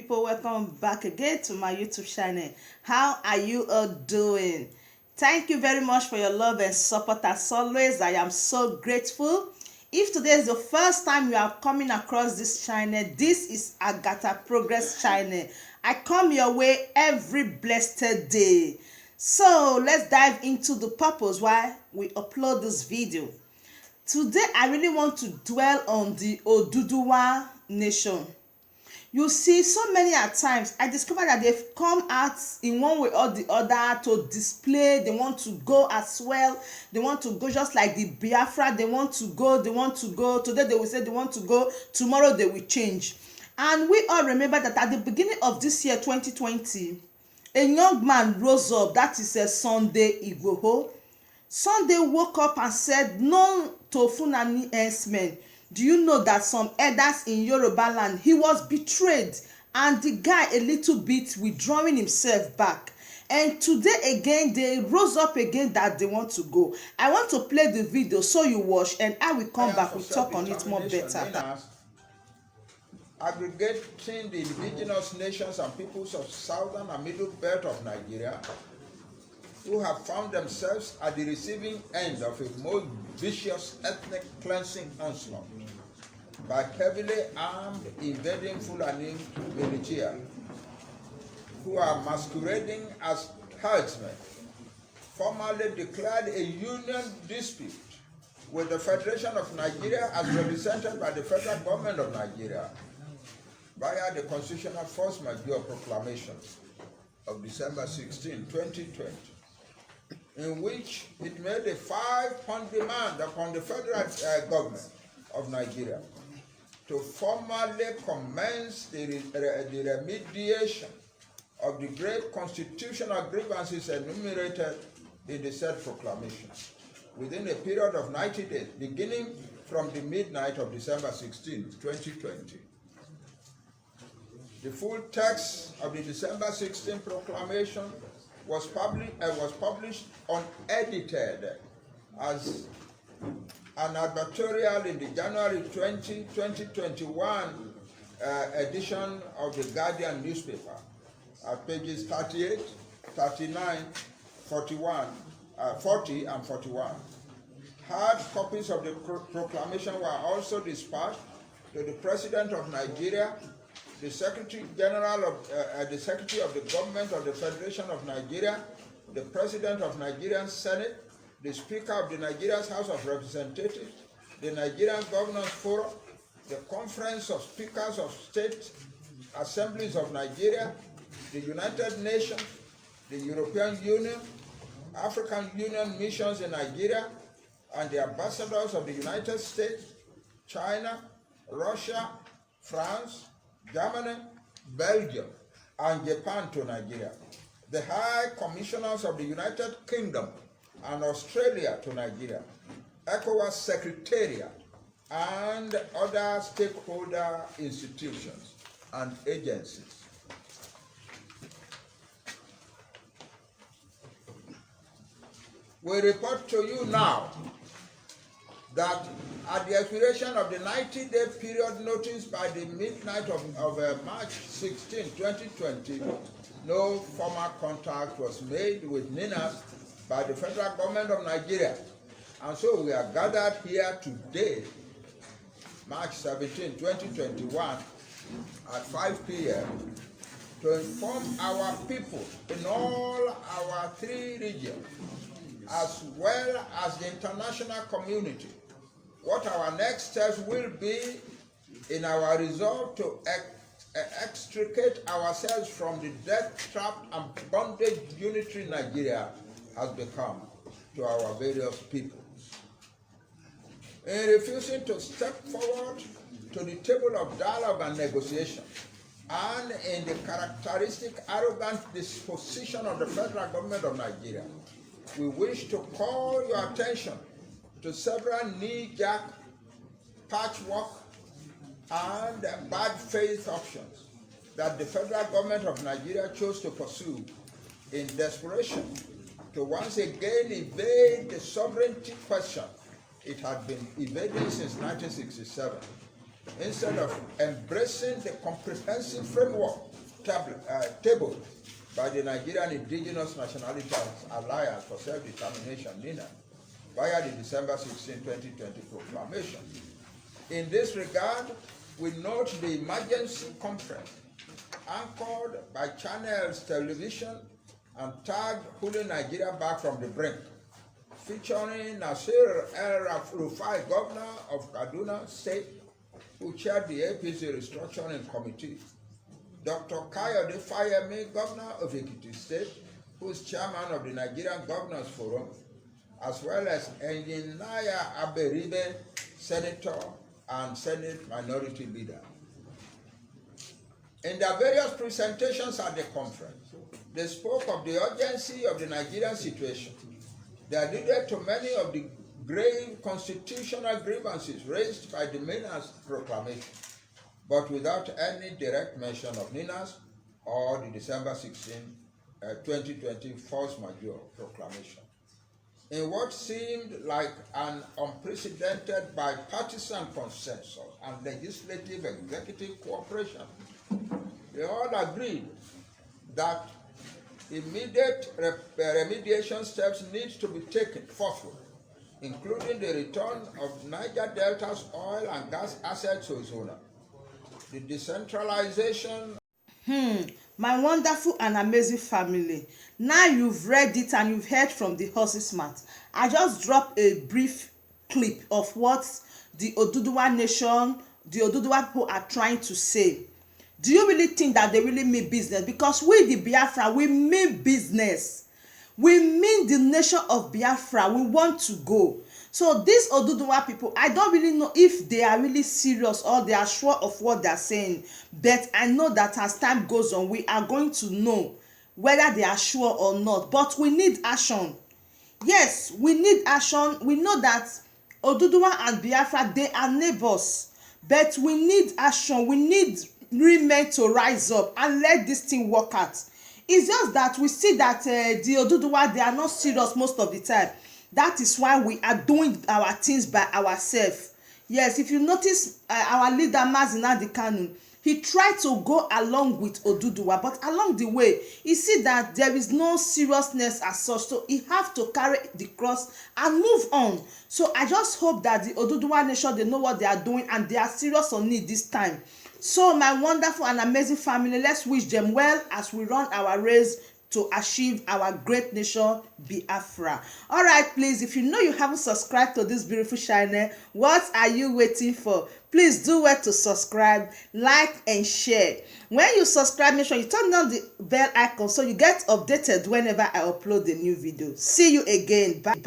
people, welcome back again to my YouTube channel. How are you all doing? Thank you very much for your love and support as always. I am so grateful. If today is the first time you are coming across this channel, this is Agatha Progress channel. I come your way every blessed day. So let's dive into the purpose why we upload this video. Today I really want to dwell on the Oduduwa nation. You see, so many at times I discover that they've come out in one way or the other to display. They want to go as well. They want to go just like the Biafra. They want to go. Today they will say they want to go. Tomorrow they will change. And we all remember that at the beginning of this year 2020, a young man rose up. That is a Sunday Igboho. Sunday woke up and said no to Fulanis Herdsmen. Do you know that some elders in Yoruba land, he was betrayed, and the guy a little bit withdrawing himself back. And today again, they rose up again that they want to go. I want to play the video so you watch, and I will come back, we'll talk on it more better. Aggregating the indigenous nations and peoples of southern and middle belt of Nigeria, who have found themselves at the receiving end of a most vicious ethnic cleansing onslaught by heavily armed invading Fulani militia, who are masquerading as herdsmen, formally declared a union dispute with the Federation of Nigeria as represented by the federal government of Nigeria via the constitutional force majeure proclamation of December 16, 2020. In which it made a 5-point demand upon the federal government of Nigeria to formally commence the remediation of the grave constitutional grievances enumerated in the said proclamation within a period of 90 days, beginning from the midnight of December 16, 2020. The full text of the December 16 proclamation was published unedited as an advertorial in the January 20, 2021 edition of the Guardian newspaper at pages 38, 39, 41, 40 and 41. Hard copies of the proclamation were also dispatched to the President of Nigeria, the Secretary General of the Secretary of the Government of the Federation of Nigeria, the President of Nigerian Senate, the Speaker of the Nigerian House of Representatives, the Nigerian Governors Forum, the Conference of Speakers of State Assemblies of Nigeria, the United Nations, the European Union, African Union missions in Nigeria, and the ambassadors of the United States, China, Russia, France, Germany, Belgium, and Japan to Nigeria, the High Commissioners of the United Kingdom and Australia to Nigeria, ECOWAS Secretariat, and other stakeholder institutions and agencies. We report to you now that at the expiration of the 90-day period noticed by the midnight of March 16, 2020, no formal contact was made with NINAS by the federal government of Nigeria. And so we are gathered here today, March 17, 2021, at 5 p.m. to inform our people in all our 3 regions, as well as the international community, what our next steps will be in our resolve to extricate ourselves from the death trap and bondage unitary Nigeria has become to our various peoples. In refusing to step forward to the table of dialogue and negotiation, and in the characteristic arrogant disposition of the federal government of Nigeria, we wish to call your attention to several knee-jerk, patchwork, and bad faith options that the federal government of Nigeria chose to pursue in desperation to once again evade the sovereignty question it had been evading since 1967 instead of embracing the comprehensive framework tabled by the Nigerian Indigenous Nationalities Alliance for Self-Determination, NINA, via the December 16, 2020 proclamation. In this regard, we note the emergency conference anchored by Channels Television and tagged Pulling Nigeria Back from the Brink, featuring Nasir El-Rufai, governor of Kaduna State, who chaired the APC Restructuring Committee, Dr. Kayode Fayemi, governor of Ekiti State, who is chairman of the Nigerian Governors Forum, as well as Engineer Aberibe, senator and Senate Minority Leader. In their various presentations at the conference, they spoke of the urgency of the Nigerian situation. They alluded to many of the grave constitutional grievances raised by the NINA's proclamation, but without any direct mention of NINA's or the December 16, 2020 force majeure proclamation. In what seemed like an unprecedented bipartisan consensus and legislative executive cooperation, they all agreed that immediate remediation steps need to be taken forthwith, including the return of Niger Delta's oil and gas assets to its owner, the decentralization. My wonderful and amazing family, now you've read it and you've heard from the horse's mouth. I just dropped a brief clip of what the Oduduwa nation, the Oduduwa people are trying to say. Do you really think that they really mean business? Because we, the Biafra, we mean business. We mean the nation of Biafra. We want to go. So these Oduduwa people, I don't really know if they are really serious or they are sure of what they are saying. But I know that as time goes on, we are going to know whether they are sure or not. But we need action. Yes, we need action. We know that Oduduwa and Biafra, they are neighbors. But we need action. We need real men to rise up and let this thing work out. It's just that we see that the Oduduwa, they are not serious most of the time. That is why we are doing our things by ourselves. Yes, if you notice our leader Nnamdi Kanu, he tried to go along with Oduduwa, but along the way, he see that there is no seriousness as such, so he have to carry the cross and move on. So I just hope that the Oduduwa nation, they know what they are doing and they are serious on it this time. So my wonderful and amazing family, let's wish them well as we run our race to achieve our great nation, Biafra. All right, please, if you know you haven't subscribed to this beautiful channel, what are you waiting for? Please do well to subscribe, like, and share. When you subscribe, make sure you turn on the bell icon so you get updated whenever I upload a new video. See you again. Bye.